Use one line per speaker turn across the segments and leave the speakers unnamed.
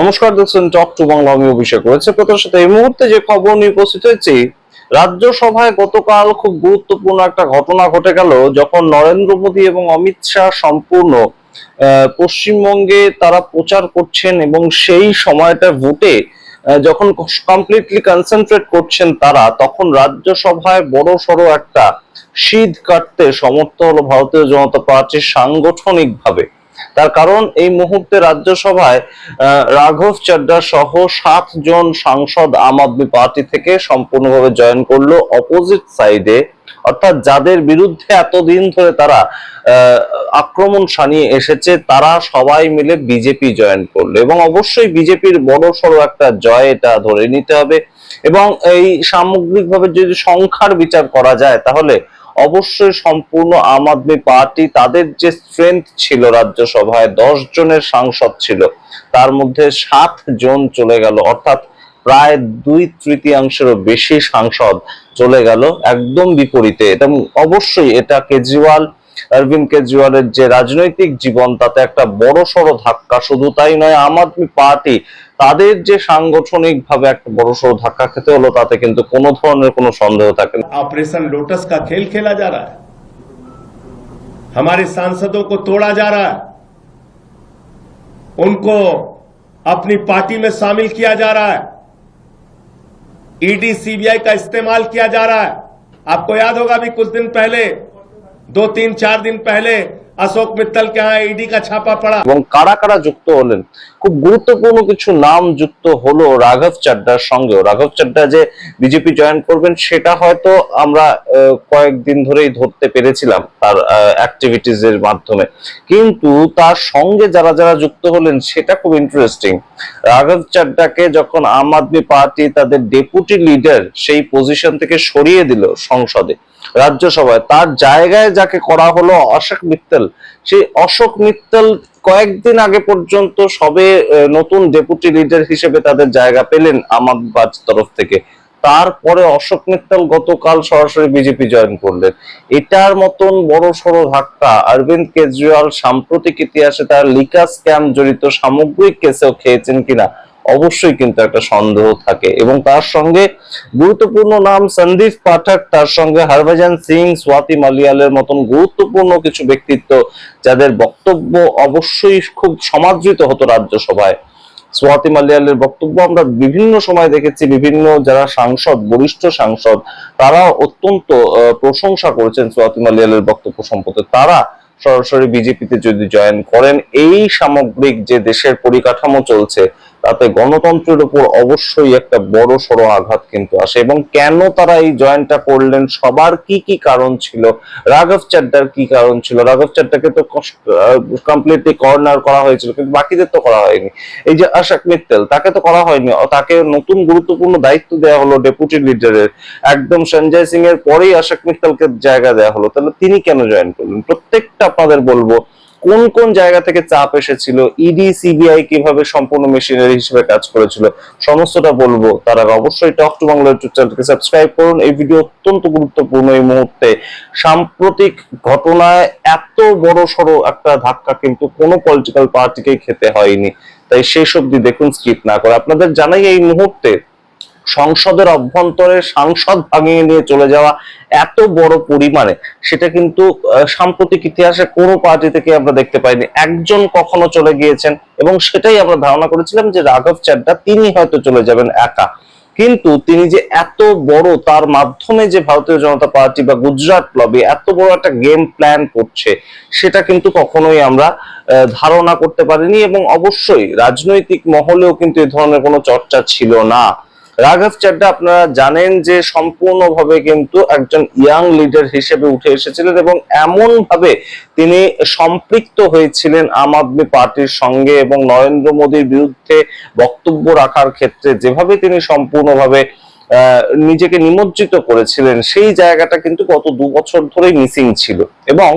নমস্কার, দেখছেন talk to Bangla. আমি অভিষেক রয়েছে প্রতার সাথে। এই মুহূর্তে যে খবর নিয়ে উপস্থিত হয়েছি, রাজ্যসভায় গতকাল খুব গুরুত্বপূর্ণ একটা ঘটনা ঘটে গেল, যখন নরেন্দ্র মোদী এবং অমিত শাহ সম্পূর্ণ পশ্চিমবঙ্গে তারা প্রচার করছেন এবং সেই সময়টা ভোটে যখন কমপ্লিটলি কনসেন্ট্রেট করছেন তারা, তখন রাজ্যসভায় বড় সড়ো একটা শীত কাটতে সমর্থ হলো ভারতীয় জনতা পার্টির সাংগঠনিক ভাবে। তার কারণ এই মুহূর্তে রাজ্যসভায় রাঘব চাড্ডা সহ 7 জন সাংসদ আম আদমি পার্টি থেকে সম্পূর্ণভাবে জয়েন করলো অপোজিট সাইডে, অর্থাৎ যাদের বিরুদ্ধে এতদিন ধরে তারা আক্রমণ শানিয়ে এসেছে, তারা সবাই মিলে বিজেপি জয়েন করলো। এবং অবশ্যই বিজেপির বড় সড়ো একটা জয় এটা ধরে নিতে হবে। এবং এই সামগ্রিকভাবে যদি সংখ্যার বিচার করা যায়, তাহলে অবশ্যই সম্পূর্ণ আম আদমি পার্টি তাদের যে স্ট্রেংথ ছিল, রাজ্যসভায় 10 জনের সাংসদ ছিল, তার মধ্যে 7 জন চলে গেল, অর্থাৎ প্রায় 2/3 বেশি সাংসদ চলে গেল একদম বিপরীতে। এবং অবশ্যই এটা অরবিন্দ কেজরিওয়ালের যে রাজনৈতিক জীবন, তাতে একটা বড় সড়ো ধাক্কা। শুধু তাই নয়, আম আদমি পার্টি তাদের যে সাংগঠনিক ভাবে একটা বড় সড়ো ধাক্কা খেতে হলো, তাতে কিন্তু কোনো ধরনের কোনো সন্দেহ থাকে না।
ऑपरेशन लोटस का खेल खेला जा रहा है, हमारे सांसदों को तोड़ा जा रहा है, उनको अपनी पार्टी में शामिल किया जा रहा है, ईडी सीबीआई का इस्तेमाल किया जा रहा है। आपको याद होगा अभी कुछ दिन पहले, 2-3-4 दिन पहले अशोक मित्तल के यहाँ ईडी का छापा पड़ा।
এবং কারা কারা যুক্ত হলেন, খুব গুরুত্বপূর্ণ কিছু নাম যুক্ত হলো রাঘব চাড্ডার সঙ্গেও। রাঘব চাড্ডা যে বিজেপি জয়েন করবেন সেটা হয়তো আমরা কয়েকদিন ধরেই ধরতে পেরেছিলাম তার অ্যাক্টিভিটিজ এর মাধ্যমে, কিন্তু তার সঙ্গে যারা যারা যুক্ত হলেন সেটা খুব ইন্টারেস্টিং। রাঘব চাড্ডাকে যখন আম আদমি পার্টি তাদের ডেপুটি লিডার সেই পজিশন থেকে সরিয়ে দিল সংসদে, রাজ্যসভায়, তার জায়গায় যাকে করা হলো অশোক মিত্তল। সেই অশোক মিত্তল কয়েকদিন আগে পর্যন্ত সবে নতুন ডেপুটি লিডার হিসেবে তাদের জায়গা পেলেন আম আদমি পার্টির তরফ থেকে। তারপরে অশোক মিত্তল গতকাল সরাসরি বিজেপি জয়েন করলেন। এটার মতন বড় সড়ো ধাক্কা অরবিন্দ কেজরিওয়াল সাম্প্রতিক ইতিহাসে তার লিকার স্ক্যাম জড়িত সামগ্রিক কেসেও খেয়েছেন কিনা, অবশ্যই কিন্তু একটা সন্দেহ থাকে। এবং তার সঙ্গে গুরুত্বপূর্ণ নাম সন্দীপ পাঠক, তার সঙ্গে হরভজন সিং, স্বাতি মালিয়ালের মতন গুরুত্বপূর্ণ কিছু ব্যক্তিত্ব, যাদের বক্তব্য অবশ্যই খুব সমাদৃত হতো রাজ্যসভায়। স্বাতি মালিয়ালের বক্তব্য আমরা বিভিন্ন সময় দেখেছি, বিভিন্ন যারা সাংসদ, বরিষ্ঠ সাংসদ, তারা অত্যন্ত প্রশংসা করেছেন স্বাতি মালিয়ালের বক্তব্য সম্পর্কে। তারা সরাসরি বিজেপিতে যদি জয়েন করেন, এই সামগ্রিক যে দেশের পরিকাঠামো চলছে, তাতে গণতন্ত্রের উপর অবশ্যই একটা বড় সড়ো আঘাত কিন্তু আসে। এবং কেন তারা এই জয়েনটা করলেন, সবার কি কি কারণ ছিল, রাঘব চাড্ডার কি কারণ ছিল। রাঘব চাড্ডাকে তো কমপ্লিটলি কর্নার করা হয়েছিল, কিন্তু বাকিদের তো করা হয়নি। এই যে অশোক মিত্তল, তাকে তো করা হয়নি, তাকে নতুন গুরুত্বপূর্ণ দায়িত্ব দেওয়া হলো ডেপুটি লিডারের। একদম সঞ্জয় সিং এর পরেই অশোক মিত্তলকে জায়গা দেওয়া হলো, তাহলে তিনি কেন জয়েন করলেন? প্রত্যেকটা আপনাদের বলবো কোন কোন জায়গা থেকে চাপ এসেছিল, ইডি সিবিআই কিভাবে সম্পূর্ণ মেশিনারি হিসেবে কাজ করেছিল, সমস্তটা বলবো। তার আগে অবশ্যই টক টু বাংলা ইউটিউব চ্যানেলকে সাবস্ক্রাইব করুন। এই ভিডিও অত্যন্ত গুরুত্বপূর্ণ। এই মুহূর্তে সাম্প্রতিক ঘটনায় এত বড় সড়ো একটা ধাক্কা কিন্তু কোনো পলিটিক্যাল পার্টিকেই খেতে হয়নি, তাই শেষ অবধি দেখুন, স্কিপ না করে। আপনাদের জানাই এই মুহূর্তে সংসদের অভ্যন্তরে সাংসদ ভাঙিয়ে নিয়ে চলে যাওয়া এত বড় পরিমাণে, সেটা কিন্তু সাম্প্রতিক ইতিহাসে কোনো পার্টি থেকে আমরা দেখতে পাইনি। একজন কখনো চলে গিয়েছেন, এবং সেটাই আমরা ধারণা করেছিলাম যে রাঘব চাড্ডা তিনি হয়তো চলে যাবেন একা। কিন্তু তিনি যে এত বড়, তার মাধ্যমে যে ভারতীয় জনতা পার্টি বা গুজরাট লবি এত বড় একটা গেম প্ল্যান করছে, সেটা কিন্তু কখনোই আমরা ধারণা করতে পারিনি। এবং অবশ্যই রাজনৈতিক মহলেও কিন্তু এই ধরনের কোনো চর্চা ছিল না। রাঘব চাড্ডা আপনারা জানেন যে সম্পূর্ণভাবে কিন্তু একজন ইয়াং লিডার হিসেবে উঠে এসেছিলেন, এবং এমন ভাবে তিনি সম্পৃক্ত হয়েছিলেন আম আদমি পার্টির সঙ্গে, এবং নরেন্দ্র মোদীর বিরুদ্ধে বক্তব্য রাখার ক্ষেত্রে যেভাবে তিনি সম্পূর্ণভাবে নিজেকে নিমজ্জিত করেছিলেন, সেই জায়গাটা কিন্তু গত 2 বছর ধরেই মিসিং ছিল। এবং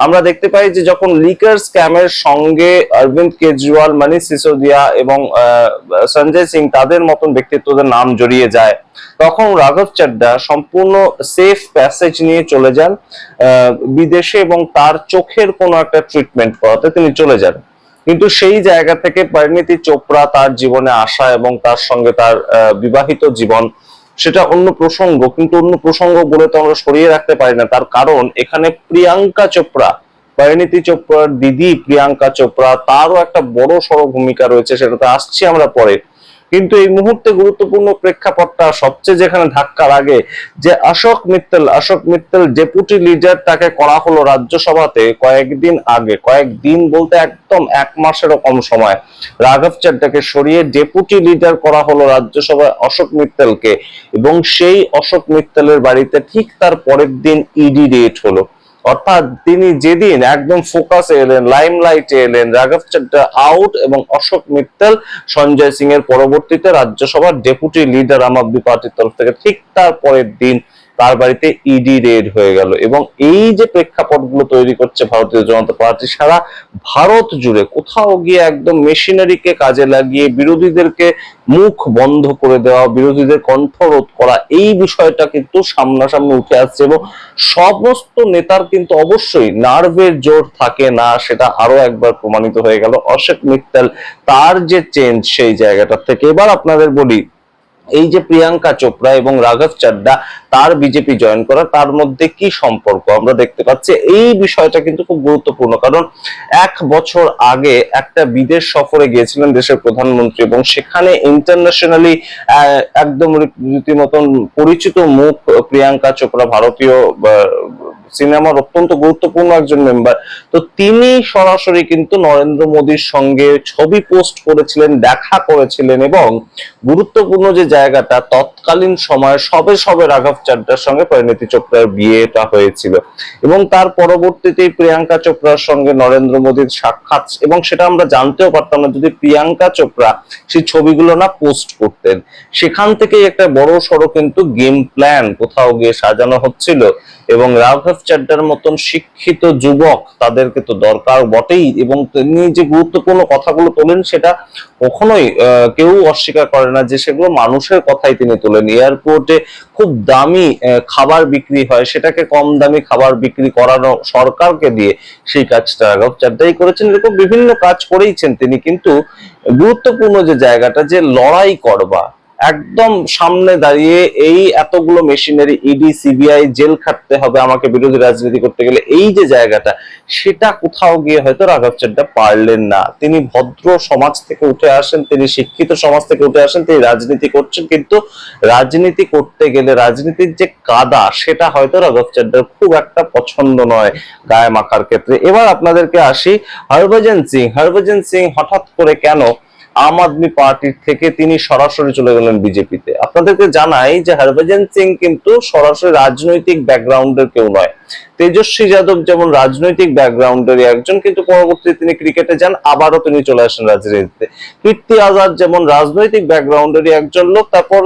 আমরা দেখতে পাই যে যখন লিকার স্ক্যামের সঙ্গে অরবিন্দ কেজরিওয়াল, মনীষ সিসোদিয়া এবং সঞ্জয় সিং, তাদের মতন ব্যক্তিত্বদের নাম জড়িয়ে যায়, তখন রাঘব চাড্ডা সম্পূর্ণ সেফ প্যাসেজ নিয়ে চলে যান বিদেশে, এবং তার চোখের কোনো একটা ট্রিটমেন্ট করাতে তিনি চলে যান। কিন্তু সেই জায়গা থেকে পরিণীতি চোপড়া তার জীবনে আসা এবং তার সঙ্গে তার বিবাহিত জীবন, সেটা অন্য প্রসঙ্গ, কিন্তু অন্য প্রসঙ্গ বলে তো আমরা সরিয়ে রাখতে পারি না। তার কারণ এখানে প্রিয়াঙ্কা চোপড়া, পরিণীতি চোপড়ার দিদি প্রিয়াঙ্কা চোপড়া, তারও একটা বড় সড়ো ভূমিকা রয়েছে, সেটাতে আসছি আমরা পরে। কিন্তু এই মুহূর্তে গুরুত্বপূর্ণ প্রেক্ষাপটটা সবচেয়ে যেখানে ধাক্কা লাগে, যে অশোক মিত্তল ডেপুটি লিডার, তাকে করা হলো রাজ্যসভাতে কয়েকদিন আগে, কয়েকদিন বলতে একদম এক মাসেরও কম সময়, রাঘব চাড্ডাকে সরিয়ে ডেপুটি লিডার করা হলো রাজ্যসভায় অশোক মিত্তলকে। এবং সেই অশোক মিত্তলের বাড়িতে ঠিক তার পরের দিন ইডি রেড হলো। অর্থাৎ তিনি যেদিন একদম ফোকাসে এলেন, লাইমলাইটে এলেন, রাঘব চাড্ডা আউট এবং অশোক মিত্তল সঞ্জয় সিং এর পরবর্তীতে রাজ্যসভার ডেপুটি লিডার আম আদমি পার্টির তরফ থেকে, ঠিক তার পরের দিন তার বাড়িতে ইডি রেড হয়ে গেল। এবং এই যে প্রেক্ষাপটগুলো তৈরি করছে ভারতীয় জনতা পার্টি সারা ভারত জুড়ে, কোথাও গিয়ে একদম মেশিনারিকে কাজে লাগিয়ে বিরোধীদেরকে মুখ বন্ধ করে দেওয়া, বিরোধীদের কণ্ঠরোধ করা, এই বিষয়টা কিন্তু সামনাসামনি উঠে আসছে। এবং সমস্ত নেতার কিন্তু অবশ্যই নার্ভের জোর থাকে না, সেটা আরো একবার প্রমাণিত হয়ে গেল অশোক মিত্তল তার যে চেঞ্জ সেই জায়গাটা থেকে। এবার আপনাদের বলি, এই যে প্রিয়াঙ্কা চোপড়া এবং রাঘব চাড্ডা তার বিজেপি জয়েন করা, তার মধ্যে কি সম্পর্ক আমরা দেখতে পাচ্ছি, এই বিষয়টা কিন্তু খুব গুরুত্বপূর্ণ। কারণ 1 বছর আগে একটা বিদেশ সফরে গিয়েছিলেন দেশের প্রধানমন্ত্রী, এবং সেখানে ইন্টারন্যাশনালি একদম রীতিমতন পরিচিত মুখ প্রিয়াঙ্কা চোপড়া, ভারতীয় সিনেমার অত্যন্ত গুরুত্বপূর্ণ একজন মেম্বার। তো তিনি সরাসরি কিন্তু নরেন্দ্র মোদীর সঙ্গে ছবি পোস্ট করেছিলেন, দেখা করেছিলেন, এবং গুরুত্বপূর্ণ যে জায়গাটা, তৎকালীন সময়ে সবে সবে রাঘব চাড্ডার সঙ্গে পরিণীতি চোপড়ার বিয়েটা হয়েছিল, এবং তার পরবর্তীতেই প্রিয়াঙ্কা চোপড়ার সঙ্গে নরেন্দ্র মোদীর সাক্ষাৎ, এবং সেটা আমরা জানতেও পারতাম না যদি প্রিয়াঙ্কা চোপড়া সেই ছবিগুলো না পোস্ট করতেন। সেখান থেকেই একটা বড় সড়ো কিন্তু গেম প্ল্যান কোথাও গিয়ে সাজানো হচ্ছিল। এবং রাঘব চাড্ডার মতন শিক্ষিত যুবক, তাদেরকে তো দরকার বটেই। এবং তিনি যে গুরুত্বপূর্ণ কথাগুলো তোলেন, সেটা কখনোই কেউ অস্বীকার করে না যে সেগুলো মানুষের কথাই তিনি তোলেন। এয়ারপোর্টে খুব দামি খাবার বিক্রি হয়, সেটাকে কম দামি খাবার বিক্রি করানো সরকারকে দিয়ে, সেই কাজটা রাঘব চাড্ডাই করেছেন। এরকম বিভিন্ন কাজ করেইছেন তিনি। কিন্তু গুরুত্বপূর্ণ যে জায়গাটা, যে লড়াই করবা, একদম সামনে দাঁড়িয়ে এই এতগুলো মেশিনারি, ইডি সিবিআই, জেল খাটতে হবে আমাকে বিরোধী রাজনীতি করতে গেলে, এই যে জায়গাটা, সেটা কোথাও গিয়ে হয়তো রাঘব চাড্ডা পারলেন না। তিনি ভদ্র সমাজ থেকে উঠে আসেন, তিনি শিক্ষিত সমাজ থেকে উঠে আসেন, তিনি রাজনীতি করছেন, কিন্তু রাজনীতি করতে গেলে রাজনীতির যে কাদা, সেটা হয়তো রাঘব চাড্ডার খুব একটা পছন্দ নয় গায়ে মাখার ক্ষেত্রে। এবার আপনাদেরকে আসি, হরভজন সিং হঠাৎ করে কেন আম আদমি পার্টির থেকে তিনি সরাসরি চলে গেলেন বিজেপিতে। আপনাদেরকে জানাই যে হরভজন সিং কিন্তু সরাসরি রাজনৈতিক ব্যাকগ্রাউন্ডের কেউ নয়। তেজস্বী যাদব যেমন রাজনৈতিক ব্যাকগ্রাউন্ডের একজন, কিন্তু পরবর্তীতে তিনি ক্রিকেটে যান, আবারও তিনি চলে আসেন রাজনীতিতে। কীর্তি আজাদ যেমন রাজনৈতিক ব্যাকগ্রাউন্ডেরই একজন লোক, তারপর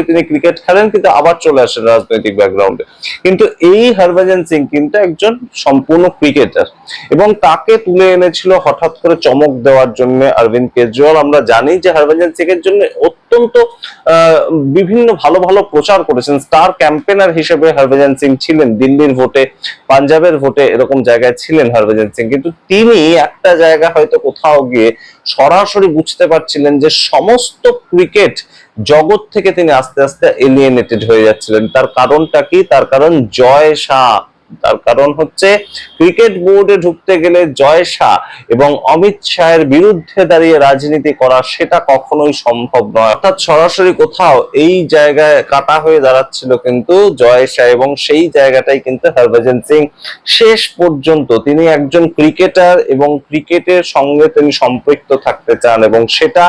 তিনি ক্রিকেট খেলেন, কিন্তু আবার চলে আসেন রাজনৈতিক ব্যাকগ্রাউন্ডে। কিন্তু এই হরভজন সিং কিন্তু একজন সম্পূর্ণ ক্রিকেটার, এবং তাকে তুলে এনেছিল হঠাৎ করে চমক দেওয়ার জন্য অরবিন্দ কেজরিওয়াল। আমরা জানি যে হরভজন সিং এর জন্য অত্যন্ত বিভিন্ন ভালো ভালো প্রচার করেছেন, স্টার ক্যাম্পেনার হিসেবে হরভজন সিং ছিলেন। দিল্লির ভোটে, পাঞ্জাবের ভোটে এরকম জায়গায় ছিলেন হরভজন সিং। কিন্তু তিনি একটা জায়গা হয়তো কোথাও গিয়ে সরাসরি বুঝতে পারছিলেন যে সমস্ত ক্রিকেট জগৎ থেকে তিনি আস্তে আস্তে এলিয়েনেটেড হয়ে যাচ্ছিলেন। তার কারণটা কি? তার কারণ জয় শাহ। তার কারণ হচ্ছে ক্রিকেট বোর্ডে ঢুকতে গেলে জয় শাহ এবং অমিত শাহের বিরুদ্ধে দাঁড়িয়ে রাজনীতি করা, সেটা কখনোই সম্ভব নয়। অর্থাৎ সরাসরি কোথাও এই জায়গায় কাটা হয়ে দাঁড়াচ্ছিল কিন্তু জয় শাহ, এবং সেই জায়গাটাই কিন্তু হরভজন সিং শেষ পর্যন্ত, তিনি একজন ক্রিকেটার এবং ক্রিকেটের সঙ্গে তিনি সম্পৃক্ত থাকতে চান, এবং সেটা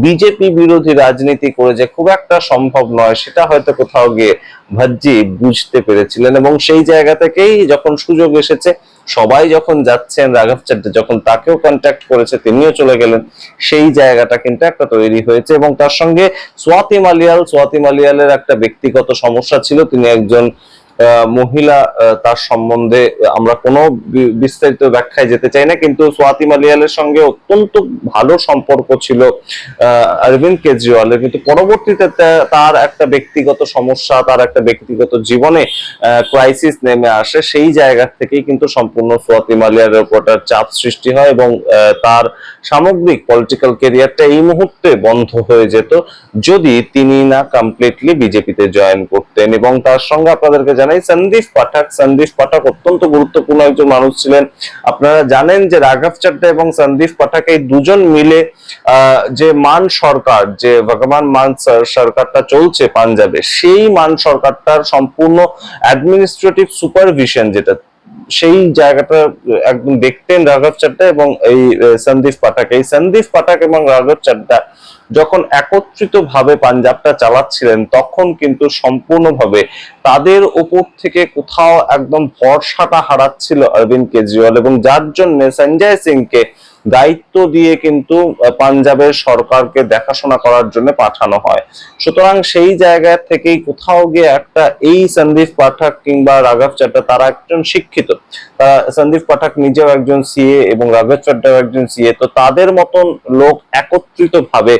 বিজেপি বিরোধী রাজনীতি করে যে খুব একটা সম্ভব নয়, সেটা হয়তো কোথাও গিয়ে ভাজ্জি বুঝতে পেরেছিলেন। এবং সেই জায়গা থেকেই যখন সুযোগ এসেছে, সবাই যখন যাচ্ছেন, রাঘব চাড্ডা যখন তাকেও কন্ট্যাক্ট করেছে, তিনিও চলে গেলেন, সেই জায়গাটা কিন্তু একটা তৈরি হয়েছে। এবং তার সঙ্গে স্বাতি মালিয়ালের একটা ব্যক্তিগত সমস্যা ছিল। তিনি একজন মহিলা, তার সম্বন্ধে আমরা কোনো বিস্তারিত ব্যাখ্যায় যেতে চাই না, কিন্তু সোয়াতি মালিয়ালের সঙ্গে অত্যন্ত ভালো সম্পর্ক ছিল অরবিন্দ কেজরিওয়ালের, কিন্তু পরবর্তীতে তার একটা ব্যক্তিগত সমস্যা, তার একটা ব্যক্তিগত জীবনে ক্রাইসিস নেমে আসে। সেই জায়গা থেকেই কিন্তু সম্পূর্ণ সোয়াতি মালিয়ালের উপর চাপ সৃষ্টি হয় এবং তার সামগ্রিক পলিটিক্যাল ক্যারিয়ারটা এই মুহূর্তে বন্ধ হয়ে যেত যদি তিনি না কমপ্লিটলি বিজেপিতে জয়েন করতেন। এবং তার সঙ্গে আপনাদেরকে জানাই সন্দীপ পাঠক অত্যন্ত গুরুত্বপূর্ণ একজন মানুষ ছিলেন। আপনারা জানেন যে রাঘব চাড্ডা এবং সন্দীপ পাঠক এই দুজন মিলে যে মান সরকার, যে ভগবান মান সরকারটা চলছে পাঞ্জাবে, সেই মান সরকারটার সম্পূর্ণ অ্যাডমিনিস্ট্রেটিভ সুপারভিশন যেটা, সেই জায়গাটা একদম দেখতেন রাঘব চাড্ডা এবং এই সন্দীপ পাঠক। এই সন্দীপ পাঠক এবং রাঘব চাড্ডা যখন একত্রিত ভাবে পাঞ্জাবটা চালাচ্ছিলেন, তখন কিন্তু সম্পূর্ণভাবে তাদের উপর থেকে কোথাও একদম ভরসাটা হারাচ্ছিল অরবিন্দ কেজরিওয়াল, এবং যার জন্য সঞ্জয় সিংকে দায়িত্ব দিয়ে কিন্তু পাঞ্জাবের সরকারকে দেখাশোনা করার জন্য পাঠানো হয়। সুতরাং সেই জায়গা থেকেই কোথাও গিয়ে একটা, এই সন্দীপ পাঠক কিংবা রাঘব চাড্ডা তারা একজন শিক্ষিত, সন্দীপ পাঠক নিজেও একজন সিএ এবং রাঘব চাড্ডাও একজন সিএ, তো তাদের মতন লোক একত্রিত ভাবে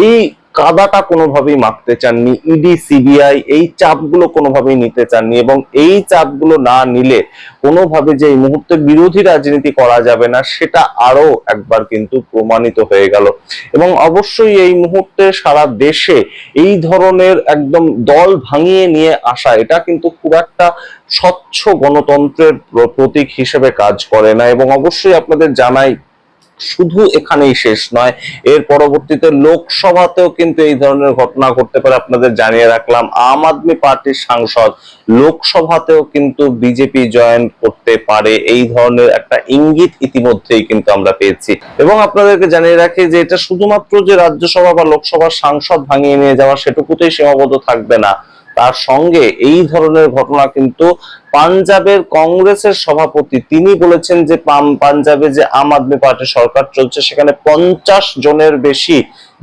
এই কাদাটা কোনোভাবেই মাপতে চাননি। ইডি সিবিআই এই চাপগুলো কোনোভাবেই নিতে চাননি, এবং এই চাপগুলো না নিলে কোনোভাবে যে এই মুহূর্তে বিরোধী রাজনীতি করা যাবে না, সেটা আরো একবার কিন্তু প্রমাণিত হয়ে গেল। এবং অবশ্যই এই মুহূর্তে সারা দেশে এই ধরনের একদম দল ভাঙিয়ে নিয়ে আসা, এটা কিন্তু খুব একটা স্বচ্ছ গণতন্ত্রের প্রতীক হিসেবে কাজ করে না। এবং অবশ্যই আপনাদের জানাই, শুধু এখানেই শেষ নয়, এর পরবর্তীতে লোকসভাতেও কিন্তু এই ধরনের ঘটনা ঘটতে পারে। আপনাদের জানিয়ে রাখলাম, আম আদমি পার্টির সাংসদ লোকসভাতেও কিন্তু বিজেপি জয়েন করতে পারে, এই ধরনের একটা ইঙ্গিত ইতিমধ্যেই কিন্তু আমরা পেয়েছি। এবং আপনাদেরকে জানিয়ে রাখি যে এটা শুধুমাত্র যে রাজ্যসভা বা লোকসভার সাংসদ ভাঙিয়ে নিয়ে যাওয়া সেটুকুতেই সীমাবদ্ধ থাকবে না, তার সঙ্গে এই ধরনের ঘটনা কিন্তু পাঞ্জাবের কংগ্রেসের সভাপতি তিনি বলেছেন যে পাঞ্জাবে যে আম আদমি পার্টির সরকার চলছে, সেখানে 50 জনের বেশি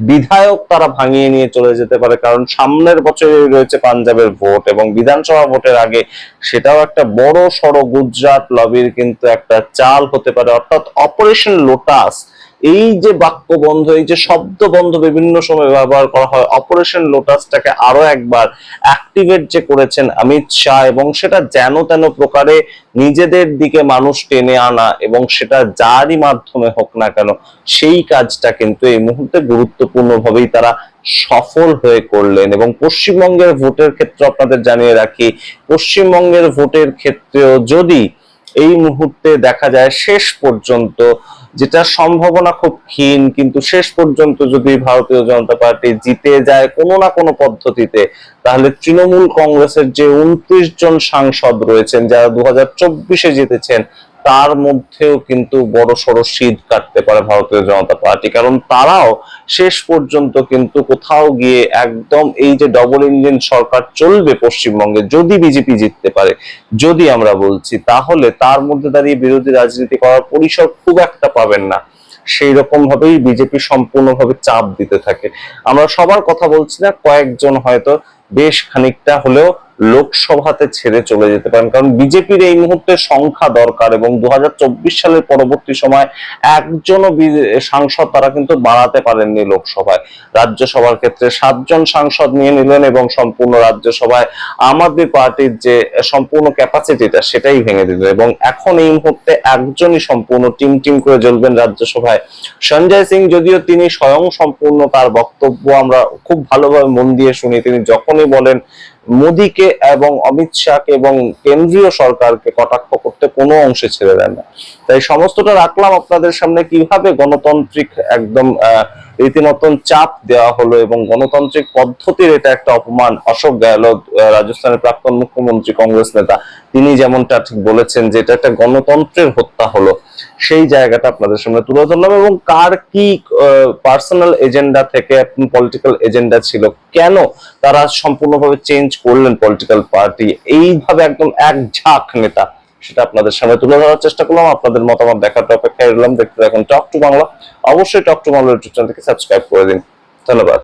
বিধায়ক তারা ভাঙিয়ে নিয়ে চলে যেতে পারে, কারণ সামনের বছরে রয়েছে পাঞ্জাবের ভোট এবং বিধানসভা ভোটের আগে সেটাও একটা বড় সড় গুজরাট লবির কিন্তু একটা চাল হতে পারে। অর্থাৎ অপারেশন লোটাস, এই যে বাক্য বন্ধ, এই যে শব্দ বন্ধ বিভিন্ন সময় ব্যবহার করা হয়, অপারেশন লোটাসটাকে আরো একবার অ্যাক্টিভেট যে করেছেন অমিত শাহ, এবং সেটা যেন তেন প্রকারে নিজেদের দিকে মানুষ টেনে আনা, এবং সেটা যারই মাধ্যমে হোক না কেন, সেই কাজটা কিন্তু এই মুহূর্তে গুরুত্বপূর্ণভাবেই তারা সফল হয়ে করলেন। এবং পশ্চিমবঙ্গের ভোটের ক্ষেত্রে আপনাদের জানিয়ে রাখি, পশ্চিমবঙ্গের ভোটের ক্ষেত্রেও যদি এই মুহূর্তে দেখা যায় শেষ পর্যন্ত, যেটা সম্ভাবনা খুব ক্ষীণ, কিন্তু শেষ পর্যন্ত যদি ভারতীয় জনতা পার্টি জিতে যায় কোনো না কোনো পদ্ধতিতে, তাহলে তৃণমূল কংগ্রেসের যে 29 জন সাংসদ রয়েছেন যারা 2024-এ জিতেছেন, তার মধ্যেও কিন্তু বড় সড় শীত কাটতে পারে ভারতীয় জনতা পার্টি, কারণ তারাও শেষ পর্যন্ত কিন্তু কোথাও গিয়ে একদম এই যে ডবল ইঞ্জিন সরকার চলবে পশ্চিমবঙ্গে, যদি বিজেপি জিততে পারে, যদি আমরা বলছি, তাহলে তার মধ্যে দাঁড়িয়ে বিরোধী রাজনীতি করার পরিসর খুব একটা পাবেন না। সেই রকম ভাবেই বিজেপি সম্পূর্ণভাবে চাপ দিতে থাকে। আমরা সবার কথা বলছি না, কয়েকজন হয়তো বেশ খানিকটা হলেও লোকসভাতে ছেড়ে চলে যেতে পারেন, কারণ বিজেপির এই মুহূর্তে সংখ্যা দরকার, এবং 2024 সালের পরবর্তী সময় একজনও সাংসদ তারা কিন্তু বাড়াতে পারেননি লোকসভায়। রাজ্যসভার ক্ষেত্রে 7 জন সাংসদ নিয়ে নিলেন, এবং সম্পূর্ণ রাজ্যসভায় আম আদমি পার্টির যে সম্পূর্ণ ক্যাপাসিটিটা সেটাই ভেঙে দিল, এবং এখন এই মুহূর্তে একজনই সম্পূর্ণ টিম করে জ্বলবেন রাজ্যসভায়, সঞ্জয় সিং। যদিও তিনি স্বয়ং সম্পূর্ণ, তার বক্তব্য আমরা খুব ভালোভাবে মন দিয়ে শুনি, তিনি যখনই বলেন মোদীকে এবং অমিত শাহকে এবং কেন্দ্রীয় সরকারকে কটাক্ষ করতে কোনো অংশে ছেড়ে দেন না। তাই সমস্তটা রাখলাম আপনাদের সামনে, কিভাবে গণতান্ত্রিক একদম রীতিমতন চাপ দেওয়া হলো, এবং গণতান্ত্রিক পদ্ধতির এটা একটা অপমান। অশোক গেহলোত, রাজস্থানের প্রাক্তন মুখ্যমন্ত্রী কংগ্রেস নেতা, তিনি যেমনটা ঠিক বলেছেন যে এটা একটা গণতন্ত্রের হত্যা হলো, সেই জায়গাটা আপনাদের সামনে তুলে ধরলাম। এবং কার কি পার্সোনাল এজেন্ডা থেকে পলিটিক্যাল এজেন্ডা ছিল, কেন তারা সম্পূর্ণভাবে চেঞ্জ করলেন পলিটিক্যাল পার্টি, এইভাবে একদম এক ঝাঁক নেতা, সেটা আপনাদের সামনে তুলে ধরার চেষ্টা করলাম। আপনাদের মতামত দেখার অপেক্ষায় রইলাম। দেখতে থাকুন টক টু বাংলা। অবশ্যই টক টু বাংলা ইউটিউব চ্যানেলকে সাবস্ক্রাইব করে দিন। ধন্যবাদ।